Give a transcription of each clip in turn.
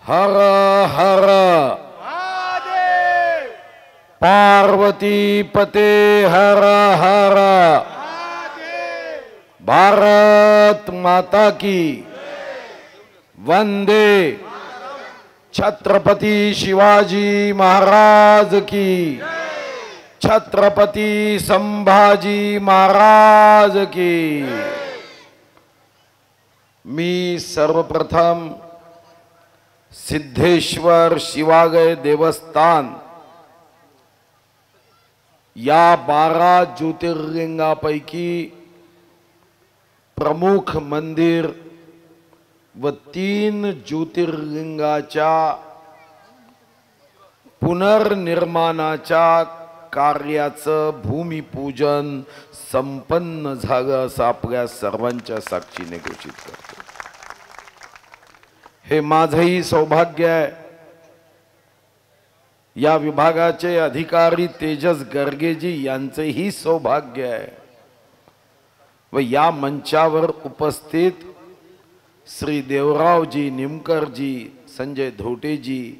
हर हर महादेव पार्वती पते हर हर महादेव भारत माता की वंदे छत्रपति शिवाजी महाराज की छत्रपति संभाजी महाराज की। मी सर्वप्रथम सिद्धेश्वर शिवागय देवस्थान या 12 ज्योतिर्लिंगापैकी प्रमुख मंदिर व 3 ज्योतिर्लिंगाच्या पुनर्निर्माणाच्या कार्याचं भूमिपूजन संपन्न झालं असं आपल्या सर्वांच्या साक्षीने घोषित करतो। हे माझंही सौभाग्य आहे। या विभागाचे अधिकारी तेजस गर्गेजी यांचेही सौभाग्य आहे व या मंचावर उपस्थित श्री देवरावजी निमकरजी, संजय धोटेजी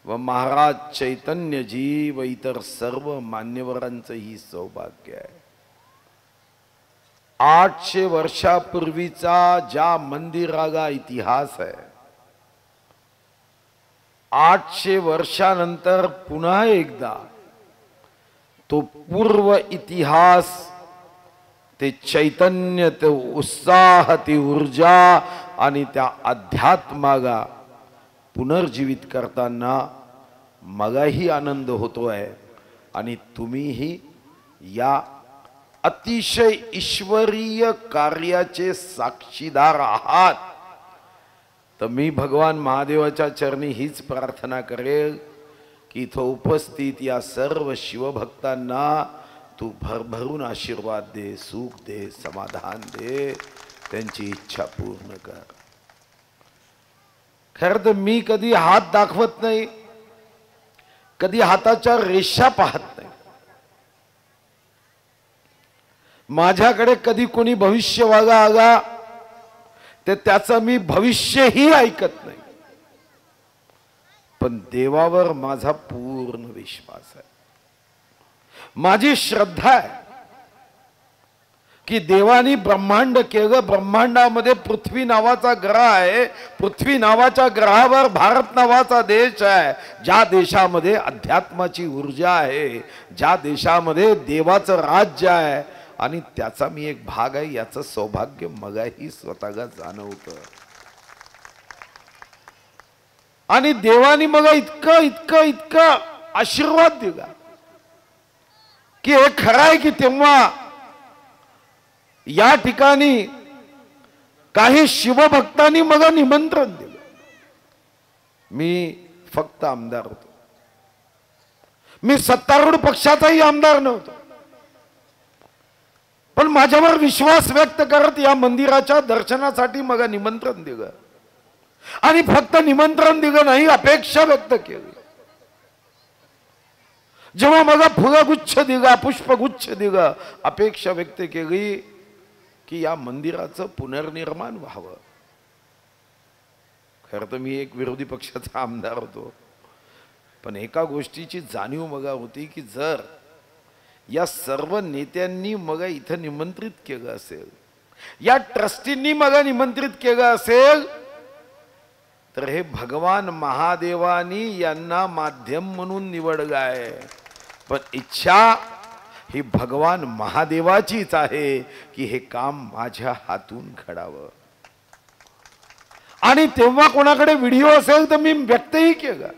व महाराज चैतन्यजी व इतर सर्व मान्यवरांचंही सौभाग्य आहे। 800 वर्षापूर्वीचा ज्या मंदिराला इतिहास आहे, 800 वर्षानंतर पुन्हा एकदा तो पूर्व इतिहास, ते चैतन्य, ते उत्साह, ती ऊर्जा आणि त्या अध्यात्माला पुनर्जीवित करताना मलाही आनंद होतोय आणि तुम्हीही या अतिशय ईश्वरीय कार्याचे साक्षीदार आहात। तर मी भगवान महादेवाच्या चरणी हीच प्रार्थना करेल की इथं उपस्थित या सर्व शिवभक्तांना तू भरभरून आशीर्वाद दे, सुख दे, समाधान दे, त्यांची इच्छा पूर्ण कर। खरं तर मी कधी हात दाखवत नाही, कधी हाताच्या रेषा पाहत नाही। माझ्याकडे कधी कोणी भविष्यवाणी आला ते त्याचं मी भविष्यही ऐकत नाही, पण देवावर माझा पूर्ण विश्वास आहे। माझी श्रद्धा आहे की देवानी ब्रह्मांड केलं, ब्रह्मांडामध्ये पृथ्वी नावाचा ग्रह आहे, पृथ्वी नावाच्या ग्रहावर भारत नावाचा देश आहे, ज्या देशामध्ये अध्यात्माची ऊर्जा आहे, ज्या देशामध्ये देवाचं राज्य आहे आणि त्याचा मी एक भाग आहे, याचं सौभाग्य मलाही स्वतःला जाणवतं। आणि देवानी मला इतकं इतकं इतकं आशीर्वाद दिला की हे खरं आहे की तेव्हा या ठिकाणी काही शिवभक्तांनी मला निमंत्रण दिलं। मी फक्त आमदार होतो, मी सत्तारूढ पक्षाचाही आमदार नव्हतो, पण माझ्यावर विश्वास व्यक्त करत या मंदिराच्या दर्शनासाठी मला निमंत्रण दिलं आणि फक्त निमंत्रण दिलं नाही, अपेक्षा व्यक्त केली। जेव्हा मला फुलगुच्छ दिला, पुष्पगुच्छ दिला, अपेक्षा व्यक्त केली की या मंदिराचं पुनर्निर्माण व्हावं। खरं तर मी एक विरोधी पक्षाचा आमदार होतो, पण एका गोष्टीची जाणीव मला होती की जर या सर्व नेत्यांनी मला इथं निमंत्रित केलं असेल, या ट्रस्टींनी मला निमंत्रित केलं असेल, तर हे भगवान महादेवानी यांना माध्यम म्हणून निवडलं आहे, पण इच्छा ही भगवान महादेवाचीच आहे की हे काम माझ्या हातून घडावं। आणि तेव्हा कोणाकडे व्हिडिओ असेल तर मी व्यक्तही केलं।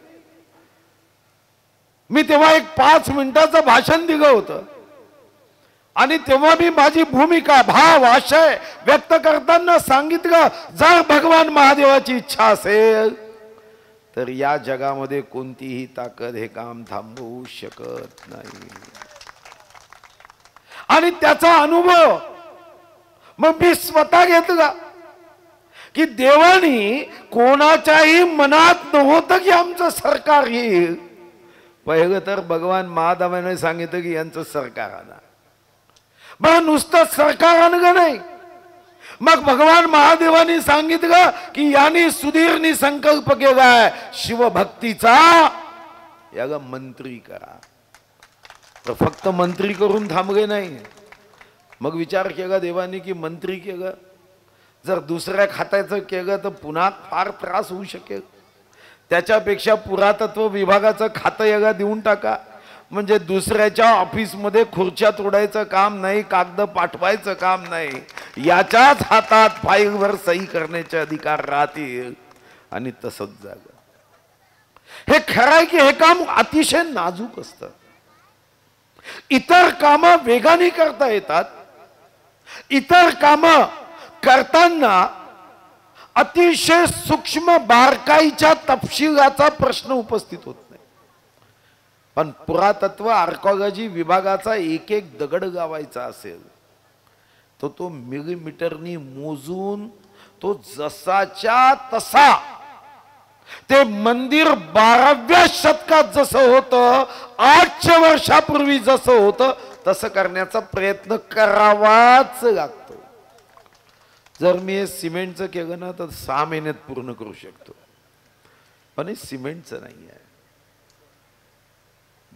मी तेव्हा एक 5 मिनिटाचं भाषण दिलं होतं आणि तेव्हा मी माझी भूमिका, भाव, आशय व्यक्त करताना सांगितलं, जर भगवान महादेवाची इच्छा असेल तर या जगामध्ये कोणतीही ताकद हे काम थांबवू शकत नाही। आणि त्याचा अनुभव मग मी स्वतः घेतला की देवानी कोणाच्याही मनात नव्हतं की आमचं सरकार येईल। पहिलं तर भगवान महादेवाने सांगितलं की यांचं सरकार आणा। मग नुसतं सरकार आणलं नाही, मग भगवान महादेवानी सांगितलं की याने सुधीरनी संकल्प केलाय शिवभक्तीचा, याला मंत्री करा. तर फक्त मंत्री करून थांबले नाही. मग विचार केला देवानी की मंत्री केलं, जर दुसऱ्या खात्याचं केलं तर पुन्हा फार त्रास होऊ शकेल. त्याच्यापेक्षा पुरातत्व विभागाचं खातं याला देऊन टाका, म्हणजे दुसऱ्याच्या ऑफिसमध्ये खुर्च्या तोडायचं काम नाही, कागद पाठवायचं काम नाही, याच्याच हातात फाईलवर सही करण्याचे अधिकार राहतील. आणि तसंच झालं. हे खरं आहे की हे काम अतिशय नाजूक असतं. इतर काम वेगाने करता येतात, इतर काम करताना अतिशय सूक्ष्म बारकाईच्या तपशिलाचा प्रश्न उपस्थित होत नाही. पण पुरातत्व आर्किओलॉजी विभागाचा एक एक दगड गावायचा असेल तर तो मिलीमीटरनी मोजून तो जसाच्या तसा, ते मंदिर 12व्या शतकात जसं होतं, 800 वर्षापूर्वी जसं होतं तसं करण्याचा प्रयत्न करावाच लागतो. जर मी हे सिमेंटचं केलं ना तर 6 महिन्यात पूर्ण करू शकतो, पण हे सिमेंटचं नाही आहे.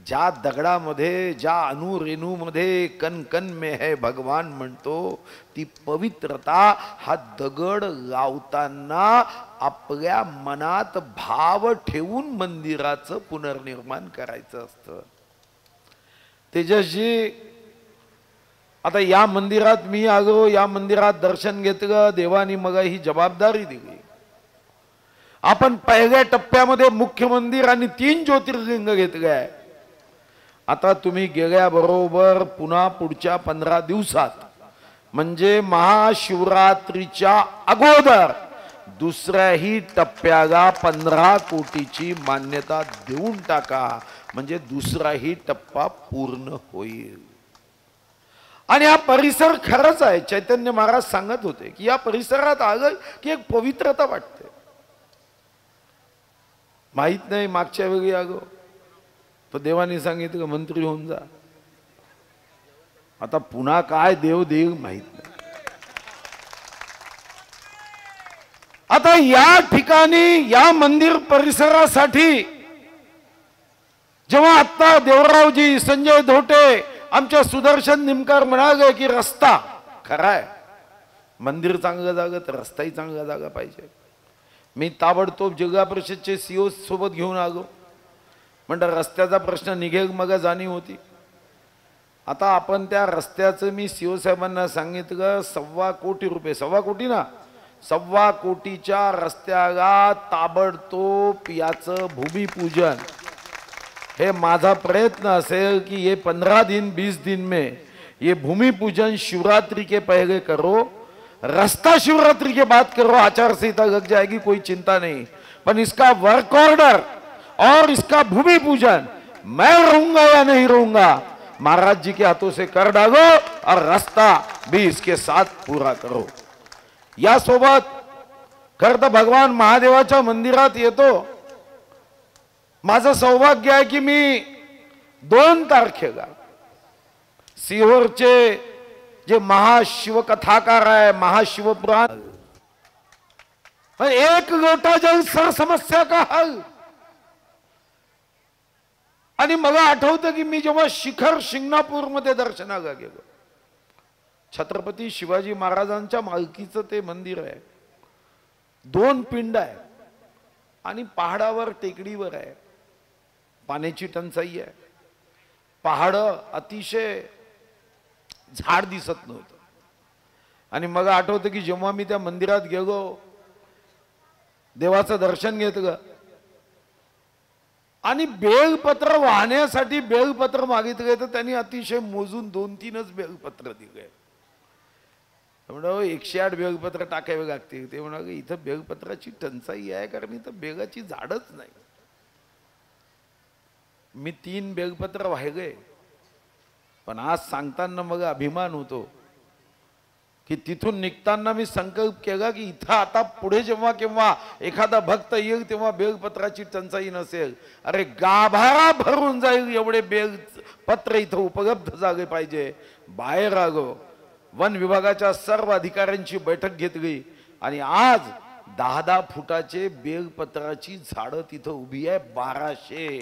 ज्या दगडामध्ये, ज्या अणुरेणूमध्ये कण कण में है भगवान म्हणतो, ती पवित्रता हा दगड लावताना आपल्या मनात भाव ठेवून मंदिराचं पुनर्निर्माण करायचं असतं. तेजस्वी, आता या मंदिरात मी आलो, या मंदिरात दर्शन घेतलं, देवानी मग ही जबाबदारी दिली. आपण पहिल्या टप्प्यामध्ये मुख्य मंदिर आणि 3 ज्योतिर्लिंग घेतले आहे. आता तुम्ही गेल्याबरोबर पुन्हा पुढच्या 15 दिवसात म्हणजे महाशिवरात्रीच्या अगोदर दुसऱ्याही टप्प्याला 15 कोटीची मान्यता देऊन टाका, म्हणजे दुसराही टप्पा पूर्ण होईल. आणि हा परिसर खरंच आहे. चैतन्य महाराज सांगत होते की या परिसरात आलं की एक पवित्रता वाटते. माहित नाही मागच्या वेळी आलो तर देवानी सांगितलं मंत्री होऊन जा. आता पुन्हा काय देव देव माहित नाही. आता या ठिकाणी या मंदिर परिसरासाठी जेव्हा आता देवरावजी, संजय धोटे, आमच्या सुदर्शन निमकर म्हणाले की रस्ता खरा आहे, मंदिर चांगलं जागा तर रस्ताही चांगला जागा पाहिजे. मी ताबडतोब जिल्हा परिषदचे सीओ सोबत घेऊन आलो. म्हणजे रस्त्याचा प्रश्न निघेल मग जाणीव होती. आता आपण त्या रस्त्याचं मी सीओ साहेबांना सांगितलं 1.25 कोटी रुपये, 1.25 कोटी ना, 1.25 कोटीच्या रस्त्याला ताबडतोब याचं भूमिपूजन. हे माझा प्रयत्न असेल कि ये 15 दिन 20 दिन में ये भूमि पूजन शिवरात्रि के पहले करो, रास्ता शिवरात्रि के बाद करो, आचार संहिता लग जाएगी, कोई चिंता नहीं. पर इसका वर्क ऑर्डर और इसका भूमि पूजन मैं रहूंगा या नहीं रहूंगा, महाराज जी के हाथों से कर डालो और रास्ता भी इसके साथ पूरा करो. या सोबत खरं तर भगवान महादेवाच्या मंदिरात येतो. माझं सौभाग्य आहे की मी 2 तारखेला सिहोरचे जे महाशिवकथाकार आहे, महाशिवपुराण, एक लोटा जल सर समस्या का हल. आणि मला आठवतं की मी जेव्हा शिखर शिंगणापूर मध्ये दर्शनाला गेलो, छत्रपती शिवाजी महाराजांच्या मालकीचं ते मंदिर आहे. 2 पिंड आहे आणि पहाडावर, टेकडीवर आहे. पाण्याची टंचाई आहे. पहाड अतिशय झाड दिसत नव्हतं. आणि मग आठवतं की जेव्हा मी त्या मंदिरात गेलो, देवाचं दर्शन घेतलं आणि बेलपत्र वाहण्यासाठी बेलपत्र मागितले तर त्यांनी अतिशय मोजून 2-3च बेलपत्र दिले. म्हणलं 108 बेलपत्र टाकावे लागतील. ते म्हणाले इथं बेलपत्राची टंचाई आहे, कारण इथं बेलाची झाडच नाही. मी 3 बेलपत्र वाहिले. पण आज सांगताना मग अभिमान होतो की तिथून निघताना मी संकल्प केला की इथं आता पुढे जेव्हा केव्हा एखादा भक्त येईल तेव्हा बेलपत्राची टंचाई नसेल. अरे गाभारा भरून जाईल एवढे बेलपत्र इथं उपलब्ध झाले पाहिजे. बाहेर आलो, वन विभागाच्या सर्व अधिकाऱ्यांची बैठक घेतली आणि आज 10-10 फुटाचे बेलपत्राची झाडं तिथं उभी आहे 1200.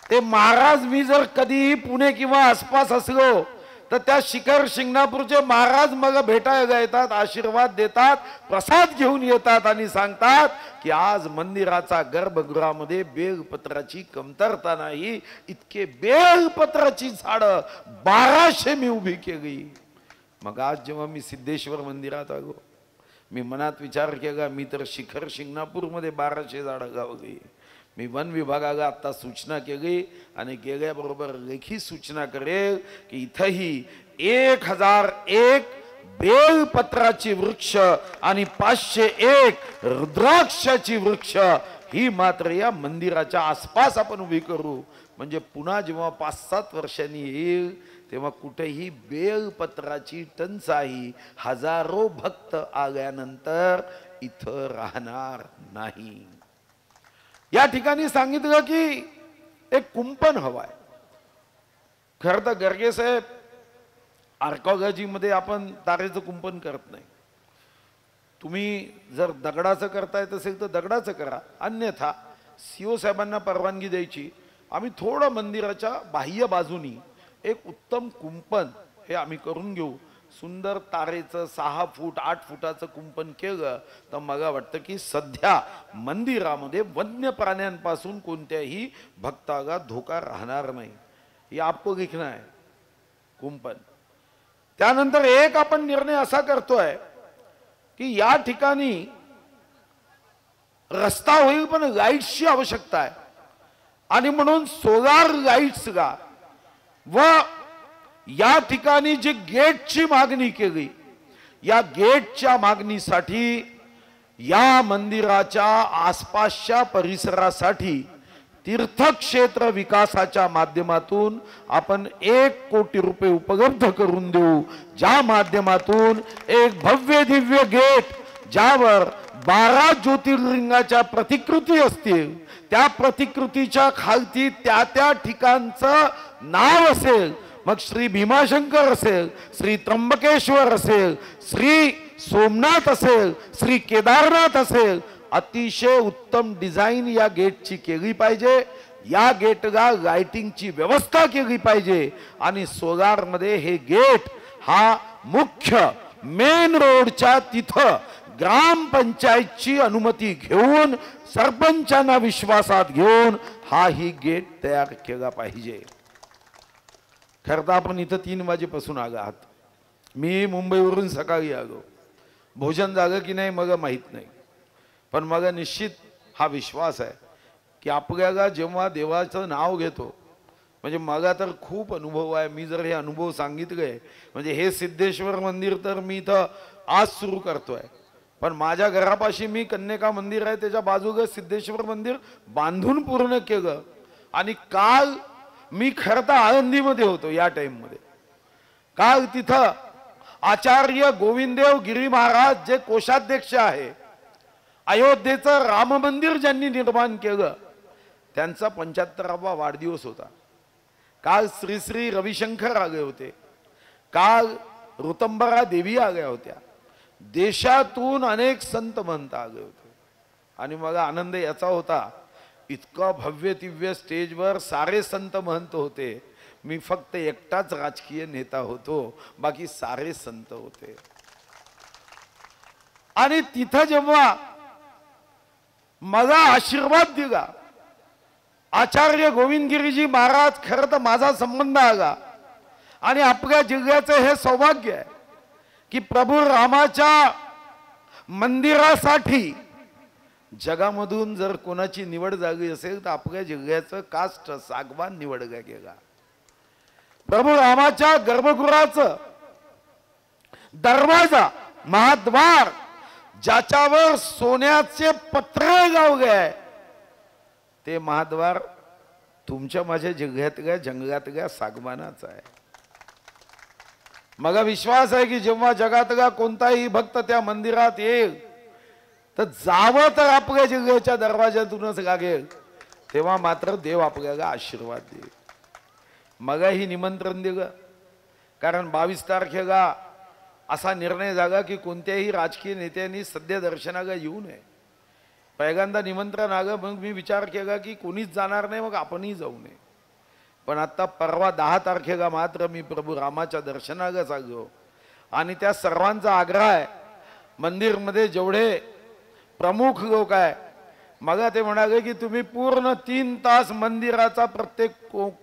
ते महाराज मी जर कधीही पुणे किंवा आसपास असलो तर त्या शिखर शिंगणापूरचे महाराज मग भेटायला येतात, आशीर्वाद देतात, प्रसाद घेऊन येतात आणि सांगतात की आज मंदिराचा गर्भगृहामध्ये बेलपत्राची कमतरता नाही, इतके बेलपत्राची झाडं 1200 मी उभी केली. मग आज जेव्हा मी सिद्धेश्वर मंदिरात आलो, मी मनात विचार केला मी तर शिखर शिंगणापूरमध्ये 1200 झाडं लावली. मी वन विभागाला आता सूचना केली आणि गेल्याबरोबर लेखी सूचना करेल की इथंही 1001 बेलपत्राची वृक्ष आणि 501 रुद्राक्षाची वृक्ष ही मात्र या मंदिराच्या आसपास आपण उभी करू. म्हणजे पुन्हा जेव्हा 5-7 वर्षांनी येईल तेव्हा कुठेही बेलपत्राची टंचाई हजारो भक्त आल्यानंतर इथं राहणार नाही. या ठिकाणी सांगितलं की एक कुंपण हवाय. खरं तर गर्गे साहेब आर्किओलॉजी मध्ये आपण तारेचं कुंपण करत नाही. तुम्ही जर दगडाचं करता येत असेल तर दगडाचं करा, अन्यथा सीओ साहेबांना परवानगी द्यायची. आम्ही थोडं मंदिराच्या बाह्य बाजूनी एक उत्तम कुंपण हे आम्ही करून घेऊ. सुंदर तारेचं 6 फूट 8 फुटाचं कुंपण केलं तर मला वाटतं की सध्या मंदिरामध्ये वन्य प्राण्यांपासून कोणत्याही भक्ताला धोका राहणार नाही. हे आपको लिखना आहे कुंपण. त्यानंतर एक आपण निर्णय असा करतोय की या ठिकाणी रस्ता होईल पण लाईट्सची आवश्यकता आहे आणि म्हणून सोलार लाईट्सला व या ठिकाणी जी गेटची मागणी केली, या गेटच्या मागणीसाठी या मंदिराच्या आसपासच्या परिसरासाठी तीर्थक्षेत्र विकासाच्या माध्यमातून आपण 1 कोटी रुपये उपलब्ध करून देऊ, ज्या माध्यमातून एक भव्य दिव्य गेट ज्यावर 12 ज्योतिर्लिंगाच्या प्रतिकृती असतील, त्या प्रतिकृतीच्या खालती त्या ठिकाणचं नाव असेल. मग श्री भीमाशंकर असेल, श्री त्र्यंबकेश्वर असेल, श्री सोमनाथ असेल, श्री केदारनाथ असेल, अतिशय उत्तम डिझाईन या गेटची केली पाहिजे. या गेटला लाइटिंगची व्यवस्था केली पाहिजे आणि सोलार मध्ये हे गेट हा मुख्य मेन रोडच्या तिथं ग्रामपंचायतची अनुमती घेऊन सरपंचांना विश्वासात घेऊन हा ही गेट तयार केला पाहिजे. खरं तर आपण इथं 3 वाजेपासून आलो आहात. मी मुंबईवरून सकाळी आलो. भोजन झालं की नाही मग माहीत नाही, पण मग निश्चित हा विश्वास आहे की आपल्याला जेव्हा देवाचं नाव घेतो, म्हणजे मला तर खूप अनुभव आहे. मी जर हे अनुभव सांगितले म्हणजे हे सिद्धेश्वर मंदिर तर मी इथं आज सुरू करतोय, पण माझ्या घरापाशी मी कन्यका मंदिर आहे त्याच्या बाजूला सिद्धेश्वर मंदिर बांधून पूर्ण केलं. आणि काल मी खरं तर आळंदीमध्ये होतो या टाइम मध्ये. काल तिथं आचार्य गोविंददेव गिरी महाराज जे कोषाध्यक्ष आहे, अयोध्येचं राम मंदिर ज्यांनी निर्माण केलं, त्यांचा 75वा वाढदिवस होता. काल श्री श्री रविशंकर आले होते, काल ऋतंबरा देवी आल्या होत्या, देशातून अनेक संत महंत आले होते. आणि मला आनंद याचा होता इतका भव्य दिव्य स्टेजवर सारे संत महंत होते, मी फक्त एकटाच राजकीय नेता होतो, बाकी सारे संत होते. आणि तिथं जेव्हा मला आशीर्वाद दिला आचार्य गोविंदगिरीजी महाराज, खरं तर माझा संबंध आला. आणि आपल्या जिल्ह्याचं हे सौभाग्य आहे की प्रभू रामाच्या मंदिरासाठी जगामधून जर कोणाची निवड झाली असेल तर आपल्या जिल्ह्याचं काष्ट सागवान निवडला गेला. प्रभू रामाच्या गर्भगृहाचं दरवाजा महाद्वार ज्याच्यावर सोन्याचे पत्रे लावले ते महाद्वार तुमच्या माझ्या जिल्ह्यातल्या जंगलातल्या सागवानाचा आहे. मला विश्वास आहे की जेव्हा जगातला कोणताही भक्त त्या मंदिरात येईल तर जावं तर आपल्या जिल्ह्याच्या दरवाज्यातूनच लागेल, तेव्हा मात्र देव आपल्याला आशीर्वाद देईल. मगाही निमंत्रण दिलं कारण 22 तारखेला असा निर्णय जागा की कोणत्याही राजकीय नेत्यांनी सध्या दर्शनाला येऊ नये. पहिल्यांदा निमंत्रण आलं, मग मी विचार केला की कोणीच जाणार नाही, मग आपणही जाऊ नये. पण आता परवा 10 तारखेला मात्र मी प्रभू रामाच्या दर्शनाला चाललो आणि त्या सर्वांचा आग्रह आहे. मंदिरमध्ये जेवढे प्रमुख लोक आहे मला ते म्हणाले की तुम्ही पूर्ण 3 तास मंदिराचा प्रत्येक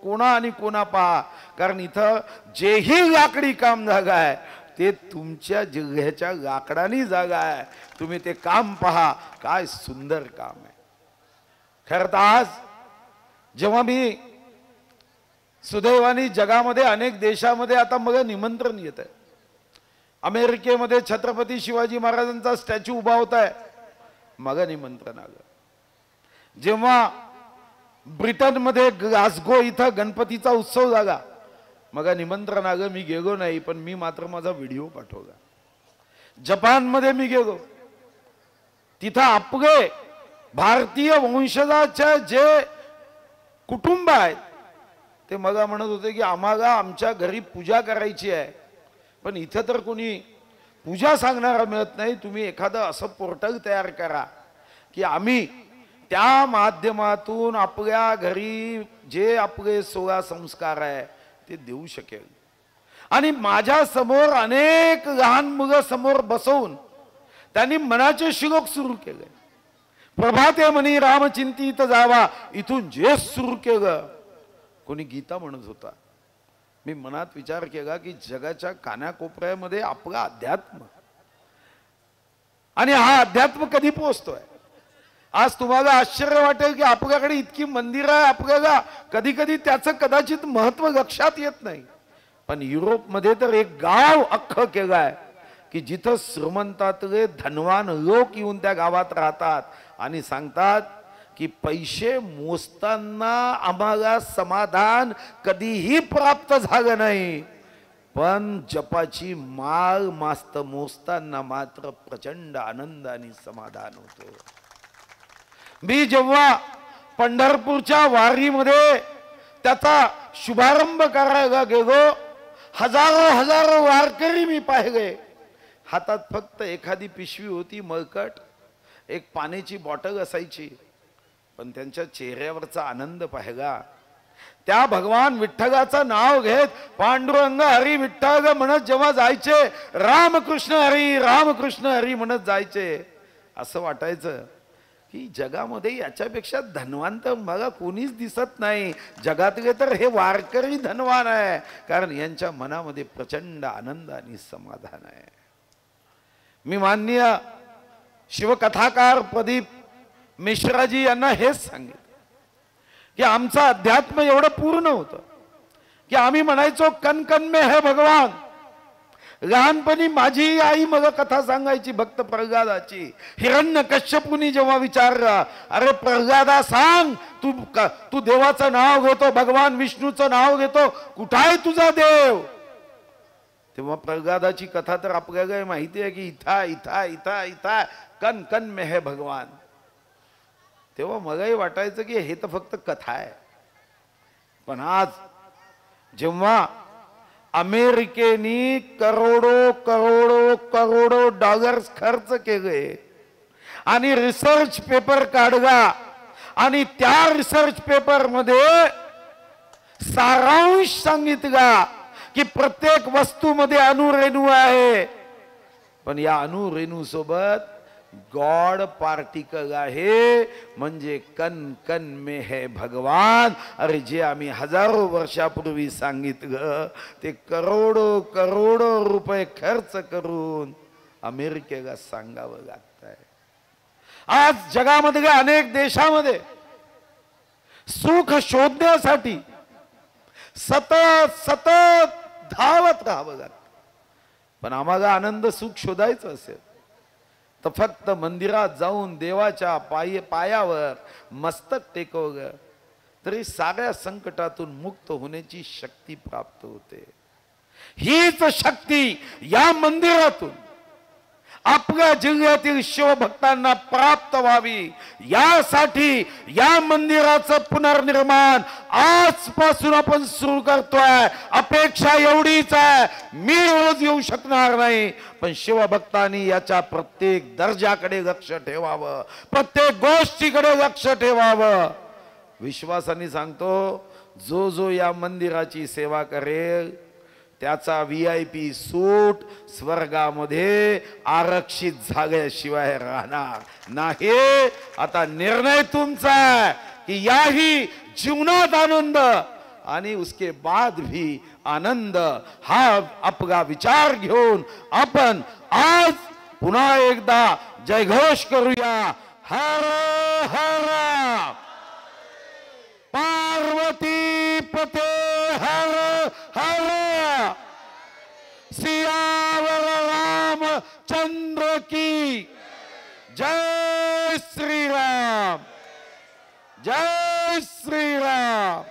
कोणा आणि कोणा पहा, कारण इथं जेही लाकडी काम जागा आहे ते तुमच्या जिल्ह्याच्या लाकडानी जागा आहे. तुम्ही ते काम पहा, काय सुंदर काम आहे. खरं तर आज जेव्हा मी सुदैवानी जगामध्ये अनेक देशामध्ये आता मला निमंत्रण येत आहे. अमेरिकेमध्ये छत्रपती शिवाजी महाराजांचा स्टॅच्यू उभा होत आहे, मला निमंत्रण आलं. जेव्हा ब्रिटनमध्ये ग्लासगो इथं गणपतीचा उत्सव झाला, मग निमंत्रण आलं, मी गेलो नाही, पण मी मात्र माझा व्हिडिओ पाठवला. जपानमध्ये मी गेलो, तिथं आपले भारतीय वंशजाचे जे कुटुंब आहेत ते मला म्हणत होते की आम्हाला आमच्या घरी पूजा करायची आहे, पण इथं तर कोणी पूजा सांगणारा मिळत नाही. तुम्ही एखादं असं पोर्टल तयार करा की आम्ही त्या माध्यमातून आपल्या घरी जे आपले 16 संस्कार आहे ते देऊ शकेल. आणि माझ्या समोर अनेक लहान मुलं समोर बसवून त्यांनी मनाचे श्लोक सुरू केले. प्रभाते म्हणी रामचिंतित जावा, इथून जे सुरू केलं. कोणी गीता म्हणत होता. मी मनात विचार केला की जगाच्या कानाकोपऱ्यामध्ये आपला अध्यात्म, आणि हा अध्यात्म कधी पोहोचतोय. आज तुम्हाला आश्चर्य वाटेल की आपल्याकडे इतकी मंदिरं आहे, आपल्याला कधी कधी त्याचं कदाचित महत्व लक्षात येत नाही. पण युरोपमध्ये तर एक गाव अख्खं केलं आहे की जिथं श्रीमंतातले धनवान लोक येऊन त्या गावात राहतात आणि सांगतात की पैसे मोजताना आम्हाला समाधान कधीही प्राप्त झालं नाही, पण जपाची माळ मास्त मोजताना मात्र प्रचंड आनंद आणि समाधान होतो. मी जेव्हा पंढरपूरच्या वारीमध्ये त्याचा शुभारंभ करायला गेलो, हजारो वारकरी मी पाहिले. हातात फक्त एखादी पिशवी होती मळकट, एक पाण्याची बॉटल असायची, पण त्यांच्या चेहऱ्यावरचा आनंद पाहिला. त्या भगवान विठ्ठलाचं नाव घेत पांडुरंग हरी विठ्ठल म्हणत जेव्हा जायचे, रामकृष्ण हरी म्हणत जायचे, असं वाटायचं की जगामध्ये याच्यापेक्षा धनवान तर मला कोणीच दिसत नाही. जगातले तर हे वारकरी धनवान आहे, कारण यांच्या मनामध्ये प्रचंड आनंद आणि समाधान आहे. मी माननीय शिवकथाकार प्रदीप मिश्राजी यांना हेच सांगितलं की आमचं अध्यात्म एवढं पूर्ण होतं की आम्ही म्हणायचो कन कन में है भगवान. लहानपणी माझी आई मला कथा सांगायची भक्त प्रल्हादाची. हिरण्यकश्यपूनी जेव्हा विचारलं, अरे प्रल्हादा सांग, तू देवाचं नाव घेतो, भगवान विष्णूचं नाव घेतो, कुठं आहे तुझा देव? तेव्हा प्रल्हादाची कथा तर आपल्याला माहिती आहे की इथा इथा इथा इथा कन कन में है भगवान. तेव्हा मलाही वाटायचं की हे तर फक्त कथा आहे. पण आज जेव्हा अमेरिकेनी करोडो डॉलर्स खर्च केले आणि रिसर्च पेपर काढला आणि त्या रिसर्च पेपर मध्ये सारांश सांगितला की प्रत्येक वस्तूमध्ये अणुरेणू आहे, पण या अणुरेणू सोबत गॉड पार्टिकल आहे, म्हणजे कन कन में है भगवान. अरे जे आम्ही हजारो वर्षापूर्वी सांगितलं ते करोडो रुपये खर्च करून अमेरिकेला सांगावं लागतंय. आज जगामधल्या अनेक देशामध्ये सुख शोधण्यासाठी सतत धावत राहावं लागतं. पण आम्हाला आनंद सुख शोधायचं असेल तर फक्त मंदिरात जाऊन देवाच्या पायावर मस्तक टेकवलं तरी साऱ्या संकटातून मुक्त होण्याची शक्ती प्राप्त होते. हीच शक्ती या मंदिरातून आपल्या जिल्ह्यातील शिवभक्तांना प्राप्त व्हावी, यासाठी या मंदिराचं पुनर्निर्माण आजपासून आपण सुरू करतोय. अपेक्षा एवढीच आहे, मी रोज येऊ शकणार नाही, पण शिवभक्तांनी याच्या प्रत्येक दर्जाकडे लक्ष ठेवावं, प्रत्येक गोष्टीकडे लक्ष ठेवावं. विश्वासाने सांगतो, जो जो या मंदिराची सेवा करेल त्याचा VIP सूट स्वर्गामध्ये आरक्षित झाल्याशिवाय राहणार नाही. आता निर्णय तुमचा आहे की याही जीवनात आनंद आणि उसके बाद भी आनंद, हा आपला विचार घेऊन आपण आज पुन्हा एकदा जयघोष करूया. हर हर पार्वती पते हर हर, सियावर रामचंद्र की जय श्री राम, जय श्री राम.